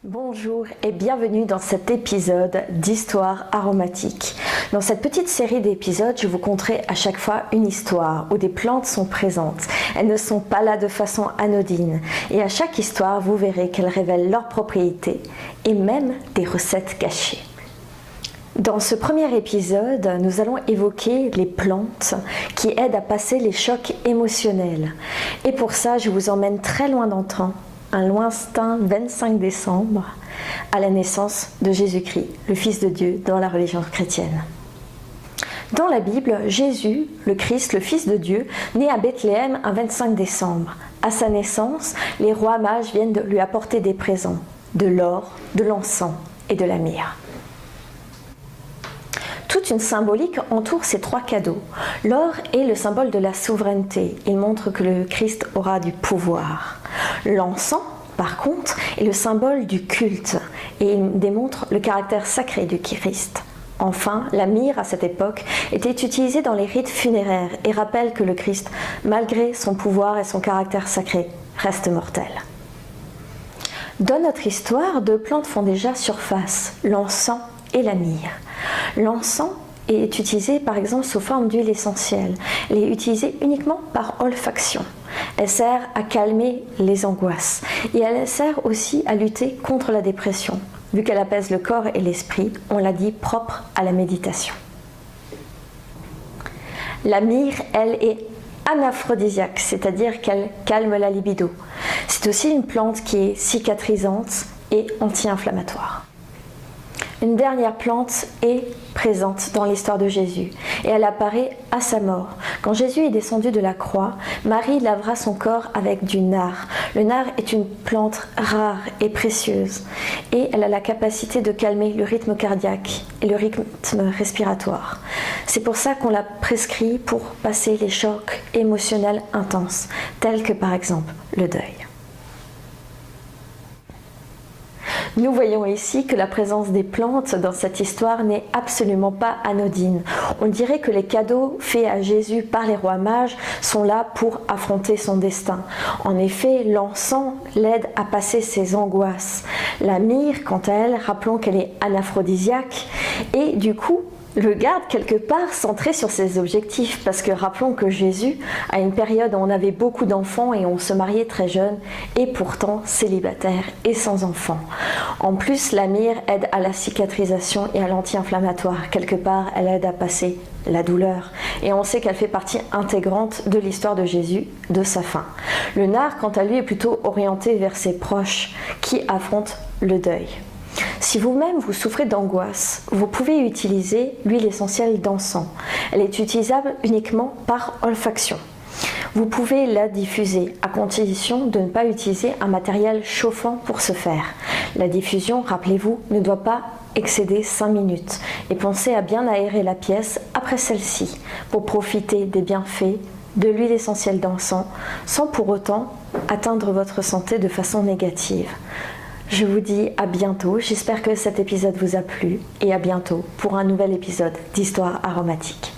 Bonjour et bienvenue dans cet épisode d'Histoire aromatique. Dans cette petite série d'épisodes, je vous conterai à chaque fois une histoire où des plantes sont présentes. Elles ne sont pas là de façon anodine. Et à chaque histoire, vous verrez qu'elles révèlent leurs propriétés et même des recettes cachées. Dans ce premier épisode, nous allons évoquer les plantes qui aident à passer les chocs émotionnels. Et pour ça, je vous emmène très loin dans le temps, un lointain 25 décembre, à la naissance de Jésus-Christ, le Fils de Dieu dans la religion chrétienne. Dans la Bible, Jésus, le Christ, le Fils de Dieu, naît à Bethléem un 25 décembre. À sa naissance, les rois mages viennent de lui apporter des présents, de l'or, de l'encens et de la myrrhe. Toute une symbolique entoure ces trois cadeaux. L'or est le symbole de la souveraineté. Il montre que le Christ aura du pouvoir. L'encens, par contre, est le symbole du culte et il démontre le caractère sacré du Christ. Enfin, la myrrhe, à cette époque, était utilisée dans les rites funéraires et rappelle que le Christ, malgré son pouvoir et son caractère sacré, reste mortel. Dans notre histoire, deux plantes font déjà surface, l'encens et la myrrhe. L'encens est utilisé par exemple sous forme d'huile essentielle. Elle est utilisée uniquement par olfaction. Elle sert à calmer les angoisses et elle sert aussi à lutter contre la dépression. Vu qu'elle apaise le corps et l'esprit, on l'a dit propre à la méditation. La myrrhe, elle, est anaphrodisiaque, c'est-à-dire qu'elle calme la libido. C'est aussi une plante qui est cicatrisante et anti-inflammatoire. Une dernière plante est présente dans l'histoire de Jésus et elle apparaît à sa mort. Quand Jésus est descendu de la croix, Marie lavera son corps avec du nard. Le nard est une plante rare et précieuse et elle a la capacité de calmer le rythme cardiaque et le rythme respiratoire. C'est pour ça qu'on l'a prescrit pour passer les chocs émotionnels intenses, tels que par exemple le deuil. Nous voyons ici que la présence des plantes dans cette histoire n'est absolument pas anodine. On dirait que les cadeaux faits à Jésus par les rois mages sont là pour affronter son destin. En effet, l'encens l'aide à passer ses angoisses. La myrrhe, quant à elle, rappelons qu'elle est anaphrodisiaque et du coup, le garde quelque part centré sur ses objectifs parce que rappelons que Jésus, à une période où on avait beaucoup d'enfants et on se mariait très jeune, est pourtant célibataire et sans enfants. En plus, la myrrhe aide à la cicatrisation et à l'anti-inflammatoire. Quelque part, elle aide à passer la douleur. Et on sait qu'elle fait partie intégrante de l'histoire de Jésus, de sa fin. Le nard, quant à lui, est plutôt orienté vers ses proches qui affrontent le deuil. Si vous-même vous souffrez d'angoisse, vous pouvez utiliser l'huile essentielle d'encens. Elle est utilisable uniquement par olfaction. Vous pouvez la diffuser à condition de ne pas utiliser un matériel chauffant pour ce faire. La diffusion, rappelez-vous, ne doit pas excéder 5 minutes et pensez à bien aérer la pièce après celle-ci pour profiter des bienfaits de l'huile essentielle d'encens sans pour autant atteindre votre santé de façon négative. Je vous dis à bientôt, j'espère que cet épisode vous a plu et à bientôt pour un nouvel épisode d'Histoire aromatique.